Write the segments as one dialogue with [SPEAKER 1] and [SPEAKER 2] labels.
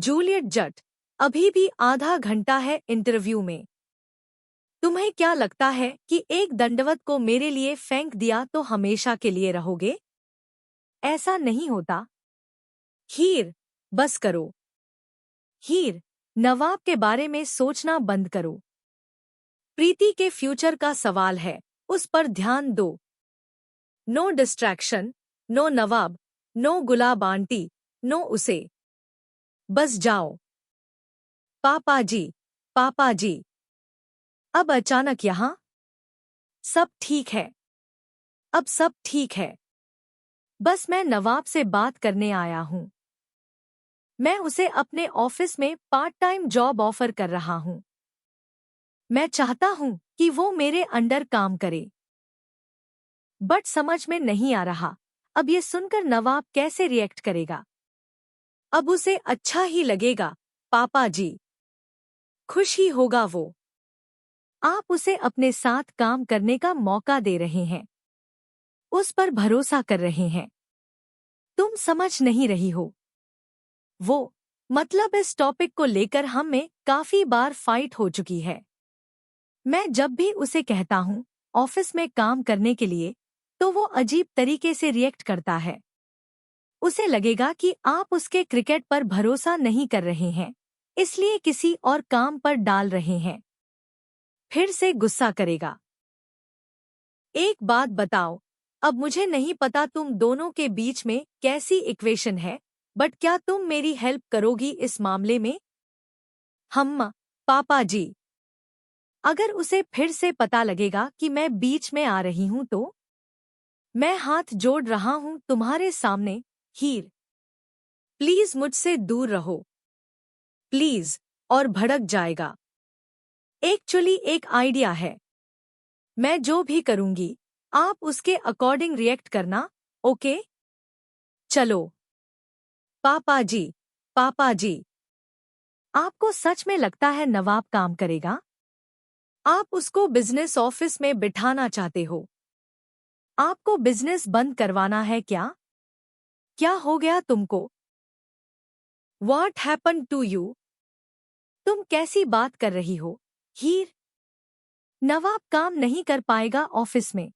[SPEAKER 1] Juliet जट, अभी भी आधा घंटा है इंटरव्यू में। तुम्हें क्या लगता है कि एक दंडवत को मेरे लिए फेंक दिया तो हमेशा के लिए रहोगे? ऐसा नहीं होता। हीर, बस करो। हीर, नवाब के बारे में सोचना बंद करो। प्रीति के फ्यूचर का सवाल है, उस पर ध्यान दो। नो डिस्ट्रैक्शन, नो नवाब, नो गुलाब आंटी, नो उसे। बस जाओ। पापा जी, पापा जी। अब अचानक यहाँ? सब ठीक है। अब सब ठीक है। बस मैं नवाब से बात करने आया हूँ। मैं उसे अपने ऑफिस में पार्ट टाइम जॉब ऑफर कर रहा हूँ। मैं चाहता हूँ कि वो मेरे अंडर काम करे। बट समझ में नहीं आ रहा, अब ये सुनकर नवाब कैसे रिएक्ट करेगा। अब उसे अच्छा ही लगेगा, पापा जी। खुश ही होगा वो। आप उसे अपने साथ काम करने का मौका दे रहे हैं, उस पर भरोसा कर रहे हैं। तुम समझ नहीं रही हो। वो मतलब इस टॉपिक को लेकर हम में काफी बार फाइट हो चुकी है। मैं जब भी उसे कहता हूँ ऑफिस में काम करने के लिए, तो वो अजीब तरीके से रिएक्ट करता है। उसे लगेगा कि आप उसके क्रिकेट पर भरोसा नहीं कर रहे हैं, इसलिए किसी और काम पर डाल रहे हैं। फिर से गुस्सा करेगा। एक बात बताओ, अब मुझे नहीं पता तुम दोनों के बीच में कैसी इक्वेशन है, बट क्या तुम मेरी हेल्प करोगी इस मामले में? हम, पापा जी। अगर उसे फिर से पता लगेगा कि मैं बीच में आ रही हूं तो? मैं हाथ जोड़ रहा हूं तुम्हारे सामने, हीर। प्लीज मुझसे दूर रहो। प्लीज। और भड़क जाएगा। एक्चुअली एक आइडिया है। मैं जो भी करूंगी, आप उसके अकॉर्डिंग रिएक्ट करना, ओके? चलो। पापा जी, पापा जी। आपको सच में लगता है नवाब काम करेगा? आप उसको बिजनेस ऑफिस में बिठाना चाहते हो? आपको बिजनेस बंद करवाना है क्या? क्या हो गया तुमको? What happened to you? तुम कैसी बात कर रही हो, हीर? नवाब काम नहीं कर पाएगा ऑफिस में।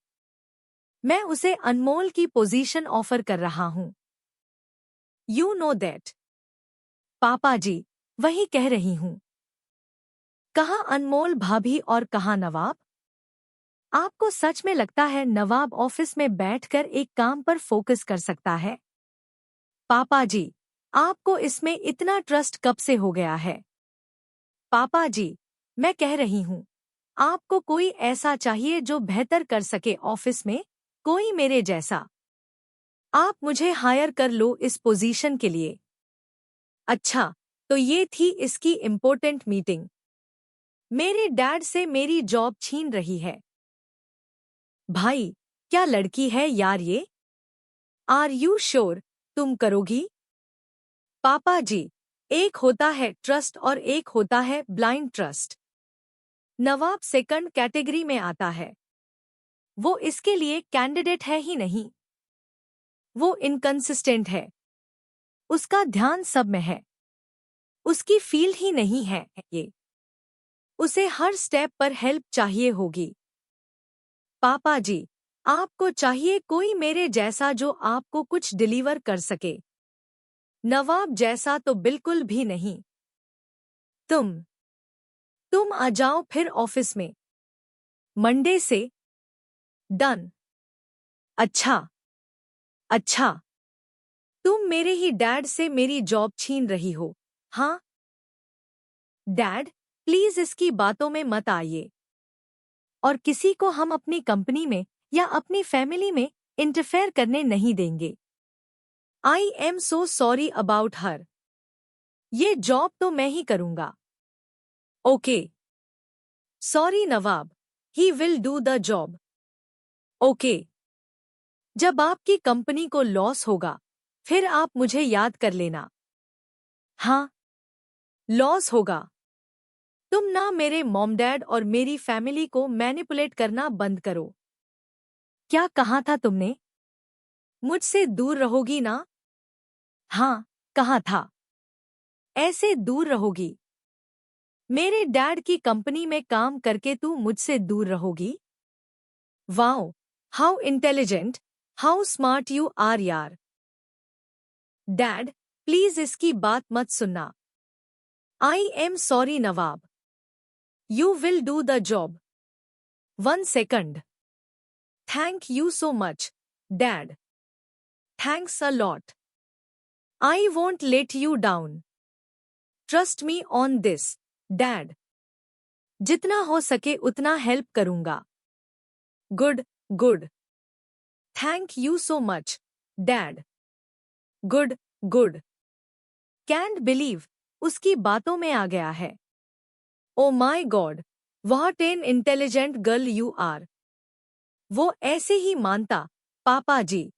[SPEAKER 1] मैं उसे अनमोल की पोजीशन ऑफर कर रहा हूं। You know that. पापा जी, वही कह रही हूं। कहाँ अनमोल भाभी और कहाँ नवाब? आपको सच में लगता है नवाब ऑफिस में बैठकर एक काम पर फोकस कर सकता है? पापा जी, आपको इसमें इतना ट्रस्ट कब से हो गया है? पापा जी, मैं कह रही हूँ, आपको कोई ऐसा चाहिए जो बेहतर कर सके ऑफिस में, कोई मेरे जैसा। आप मुझे हायर कर लो इस पोजीशन के लिए। अच्छा, तो ये थी इसकी इम्पोर्टेंट मीटिंग। मेरे डैड से मेरी जॉब छीन रही है। भाई, क्या लड़की है यार ये? आर यू श्योर तुम करोगी? पापा जी, एक होता है ट्रस्ट और एक होता है ब्लाइंड ट्रस्ट। नवाब सेकंड कैटेगरी में आता है। वो इसके लिए कैंडिडेट है ही नहीं। वो इनकंसिस्टेंट है। उसका ध्यान सब में है। उसकी फील ही नहीं है ये। उसे हर स्टेप पर हेल्प चाहिए होगी। पापा जी, आपको चाहिए कोई मेरे जैसा जो आपको कुछ डिलीवर कर सके। नवाब जैसा तो बिल्कुल भी नहीं। तुम आ जाओ फिर ऑफिस में मंडे से। डन। अच्छा। अच्छा। तुम मेरे ही डैड से मेरी जॉब छीन रही हो, हाँ? डैड, प्लीज इसकी बातों में मत आइए। और किसी को हम अपनी कंपनी में या अपनी फैमिली में इंटरफेयर करने नहीं देंगे। I am so sorry about her. ये जॉब तो मैं ही करूंगा। Okay. Sorry Nawab, he will do the job. Okay. जब आपकी कंपनी को लॉस होगा, फिर आप मुझे याद कर लेना। हाँ, लॉस होगा। तुम ना मेरे मॉम डैड और मेरी फैमिली को मैनिपुलेट करना बंद करो। क्या कहा था तुमने? मुझसे दूर रहोगी ना? हाँ, कहा था। ऐसे दूर रहोगी? मेरे डैड की कंपनी में काम करके तू मुझसे दूर रहोगी? Wow, how intelligent, how smart you are यार। डैड, प्लीज इसकी बात मत सुनना। I am sorry Nawab. You will do the job. 1 second. Thank you so much, Dad. Thanks a lot. I won't let you down. Trust me on this, Dad. जितना हो सके उतना help करूंगा। Good, good. Thank you so much, dad. Good, good. Can't believe, उसकी बातों में आ गया है। Oh my God, what an intelligent girl you are. वो ऐसे ही मानता, पापा जी।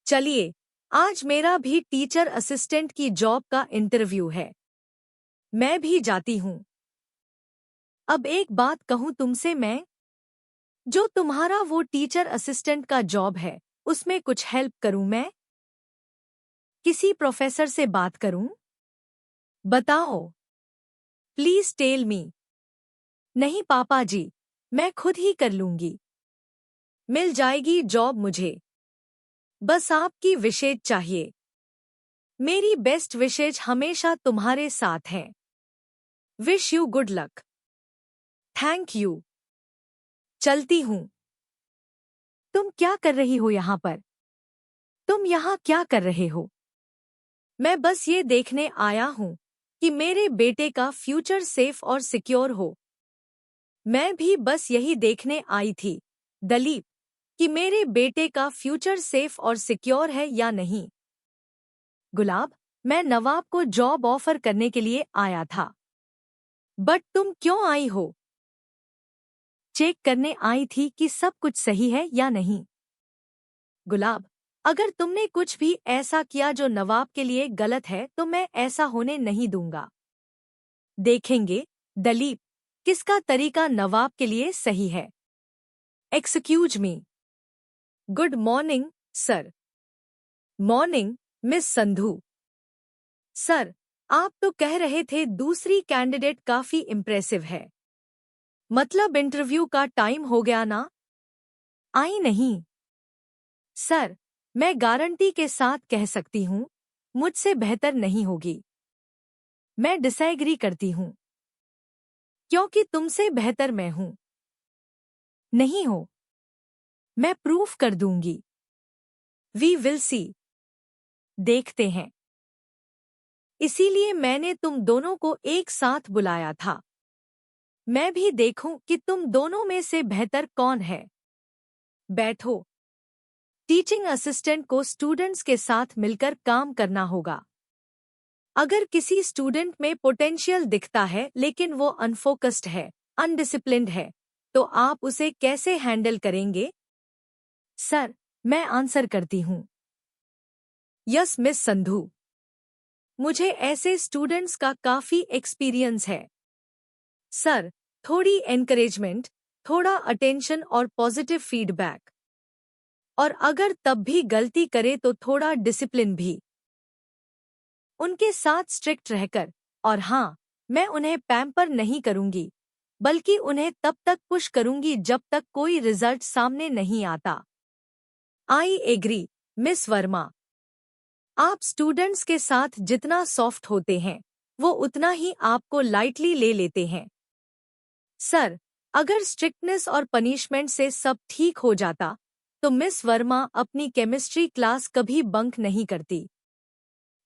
[SPEAKER 1] चलिए, आज मेरा भी टीचर असिस्टेंट की जॉब का इंटरव्यू है। मैं भी जाती हूँ। अब एक बात कहूँ तुमसे, मैं जो तुम्हारा वो टीचर असिस्टेंट का जॉब है उसमें कुछ हेल्प करूँ मैं? किसी प्रोफेसर से बात करूँ? बताओ। Please tell me. नहीं पापा जी, मैं खुद ही कर लूंगी। मिल जाएगी जॉब मुझे। बस आपकी विशेष चाहिए। मेरी बेस्ट विशेष हमेशा तुम्हारे साथ हैं। Wish you good luck. Thank you. चलती हूँ। तुम क्या कर रही हो यहाँ पर? तुम यहाँ क्या कर रहे हो? मैं बस ये देखने आया हूँ कि मेरे बेटे का फ्यूचर सेफ और सिक्योर हो। मैं भी बस यही देखने आई थी, दलीप, कि मेरे बेटे का फ्यूचर सेफ और सिक्योर है या नहीं। गुलाब, मैं नवाब को जॉब ऑफर करने के लिए आया था। बट तुम क्यों आई हो? चेक करने आई थी कि सब कुछ सही है या नहीं। गुलाब, अगर तुमने कुछ भी ऐसा किया जो नवाब के लिए गलत है तो मैं ऐसा होने नहीं दूंगा। देखेंगे, दलीप, किसका तरीका नवाब के लिए सही है। Excuse me. Good morning, sir. Morning, miss Sandhu. Sir, आप तो कह रहे थे दूसरी कैंडिडेट काफी इम्प्रेसिव है। मतलब इंटरव्यू का टाइम हो गया ना? आई नहीं। सर, मैं गारंटी के साथ कह सकती हूँ, मुझसे बेहतर नहीं होगी। मैं डिसएग्री करती हूँ। क्योंकि तुमसे बेहतर मैं हूँ। नहीं हो। मैं प्रूफ कर दूंगी। We will see. देखते हैं। इसीलिए मैंने तुम दोनों को एक साथ बुलाया था। मैं भी देखूं कि तुम दोनों में से बेहतर कौन है। बैठो। टीचिंग असिस्टेंट को स्टूडेंट्स के साथ मिलकर काम करना होगा। अगर किसी स्टूडेंट में पोटेंशियल दिखता है लेकिन वो अनफोकस्ड है, अनडिसिप्लिन्ड है, तो आप उसे कैसे हैंडल करेंगे? सर, मैं आंसर करती हूँ। Yes miss Sandhu. मुझे ऐसे स्टूडेंट्स का काफी एक्सपीरियंस है। सर, थोड़ी एनकरेजमेंट, थोड़ा अटेंशन और पॉजिटिव फीडबैक। और अगर तब भी गलती करे तो थोड़ा डिसिप्लिन भी। उनके साथ स्ट्रिक्ट रहकर, और हाँ, मैं उन्हें पैम्पर नहीं करूंगी, बल्कि उन्हें तब तक पुश करूंगी जब तक कोई रिजल्ट सामने नहीं आता। I agree, miss Verma. आप स्टूडेंट्स के साथ जितना सॉफ्ट होते हैं, वो उतना ही आपको लाइटली ले लेते हैं। सर, अगर स्ट्रिक्टनेस और पनिशमेंट से सब ठीक हो जाता, तो मिस वर्मा अपनी केमिस्ट्री क्लास कभी बंक नहीं करती।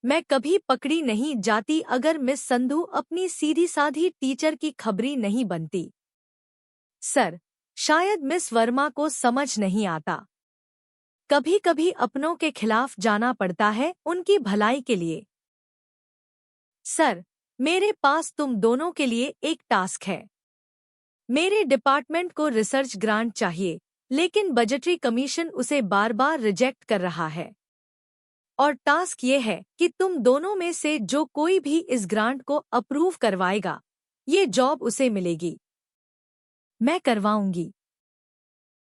[SPEAKER 1] मैं कभी पकड़ी नहीं जाती अगर मिस संधू अपनी सीधी साधी टीचर की खबरी नहीं बनती। सर, शायद मिस वर्मा को समझ नहीं आता। कभी कभी अपनों के खिलाफ जाना पड़ता है उनकी भलाई के लिए। सर, मेरे पास तुम दोनों के लिए एक टास्क है। मेरे डिपार्टमेंट को रिसर्च ग्रांट चाहिए, लेकिन बजटरी कमीशन उसे बार बार रिजेक्ट कर रहा है। और टास्क ये है कि तुम दोनों में से जो कोई भी इस ग्रांट को अप्रूव करवाएगा, ये जॉब उसे मिलेगी। मैं करवाऊंगी।